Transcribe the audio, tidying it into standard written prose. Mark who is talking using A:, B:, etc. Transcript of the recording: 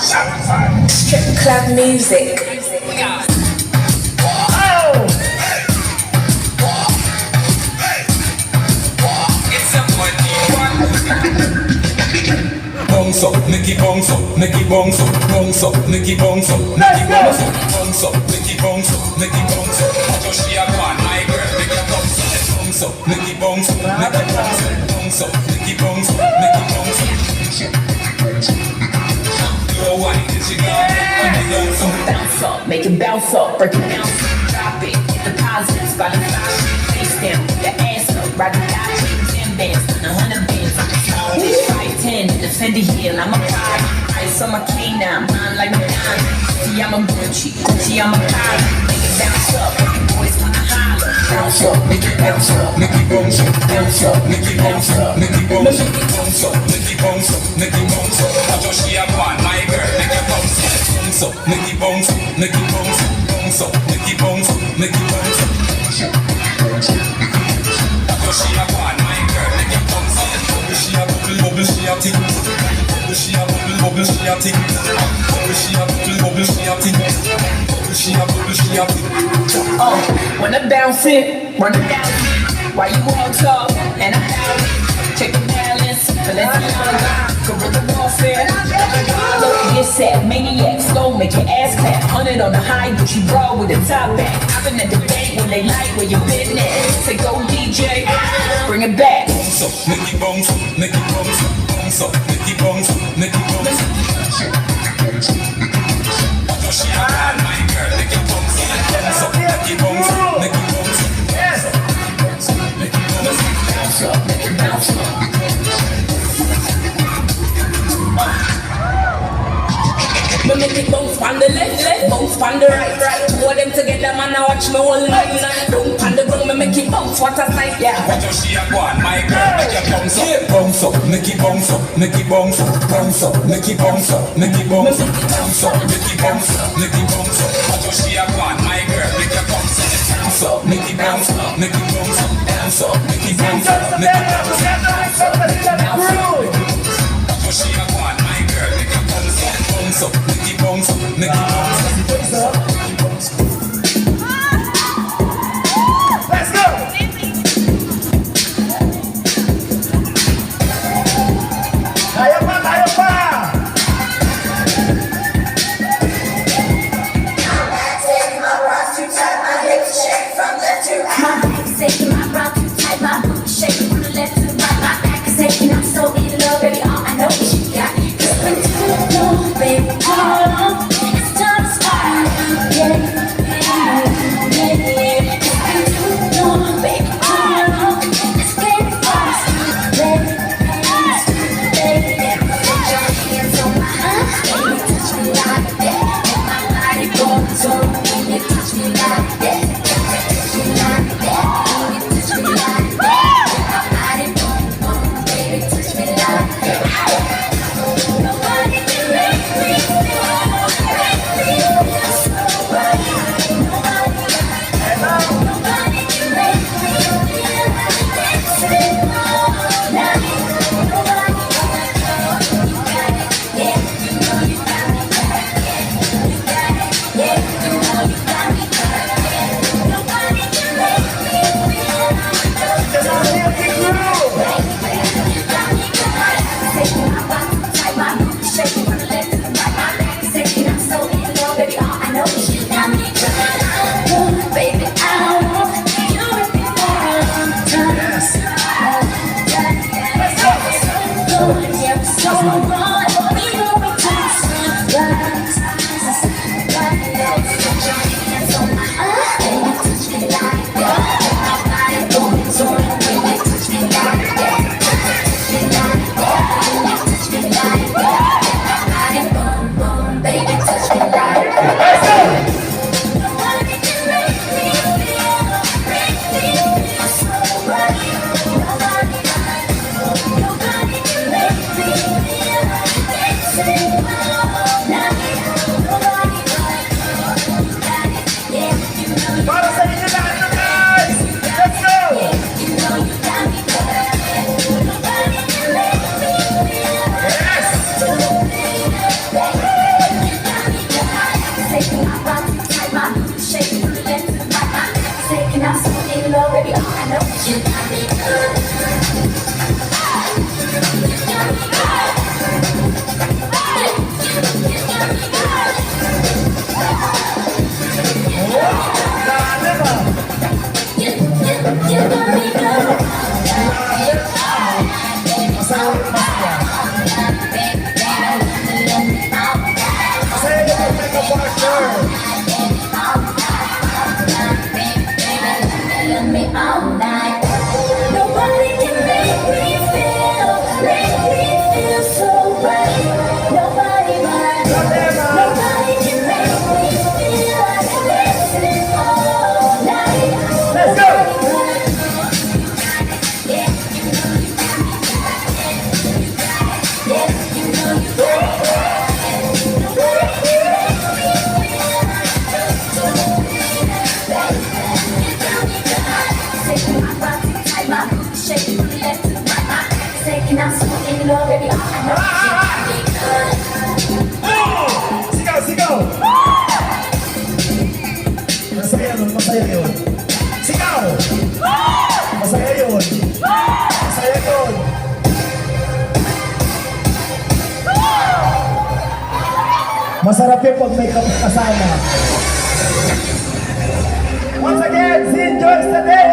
A: Strip club music.
B: Bounce up, Nicky bounce up, Nicky bounce up, bounce up, Nicky bounce up, Nicky bounce up, bounce up, Nicky bounce up, Nicky bounce up. Watch how she a go on, my girl, make her bounce up, bounce up, Nicky bounce up, Nicky bounce up, bounce up, Nicky bounce up, Nicky bounce up. Your white is your
C: bounce up, make it bounce up, break it down, drop it, deposits, by the flash, face down, your ass up, ride the dodge, 10 bands, 100 bands, 510, the Fendi heel, I'm a pride, ice on my canine, mine like Madonna, see I'm a Gucci, I'm a Prada, make it bounce up, boys wanna holler, bounce up, make it bounce up,
B: Nicky bounce up, bounce up, Nicky bounce up, Nicky bounce up, bounce up, Nicky bounce up, Nicky bounce up. Watch how she a go on, my girl, make her bounce up, bounce up, Nicky bounce up, Nicky bounce up, bounce up, Nicky bounce up, Nicky bounce up. Watch how she a go on, my girl, make her bounce up. Bubble she a bubble, bubble she a tick. Bubble she a bubble, bubble she a tick. Bubble she a bubble, bubble she a tick. Bubble she a bubble, she a tick.
C: Wanna bounce it, wanna bounce it. Why you all talk and I'm down it? Check the balance, Balenciaga, guerrilla warfare. Get set, maniac, slow, make your ass clap. 100 on the high, Gucci bra with a top back. I've been at the bank when they like where you been at. Say go DJ, bring it back.
B: Bounce up, Nicky bounce up, Nicky bounce up, bounce up, Nicky bounce up, Nicky bounce up. Watch how she a bad, my girl, Nicky bounce up, bounce up, Nicky bounce up, Nicky bounce up. Nicky bounce up,
C: bounce up, make it bounce up. Me make it bounce on the left, bounce on the right. Two of them together, man, I watch me all night. Don't on the ground, me make it bounce, what a sight, yeah.
B: Watch how she a go on, my girl, make her bounce up. Bounce up, Nicky bounce up, Nicky bounce up, bounce up, Nicky bounce up, Nicky bounce up, bounce up, Nicky bounce up, Nicky bounce up. Watch how she a go on, my girl, make her bounce up. Bounce up, Nicky bounce up, Nicky bounce up, bounce up, Nicky bounce up, Nicky bounce up. Watch how she a go on, my girl, make her bounce up. Bounce up, Nicky bounce up, Nicky bounce up.
D: Let's go!
A: shake it from the left to the right. Second, I'm smoking it all, baby. I know it good.
D: Sigaw, sigaw! Masaya nun, masaya yun. Sigaw! Masaya yun. Masaya yun. Masarap yun pag may kasama. Once again, si Joyce today.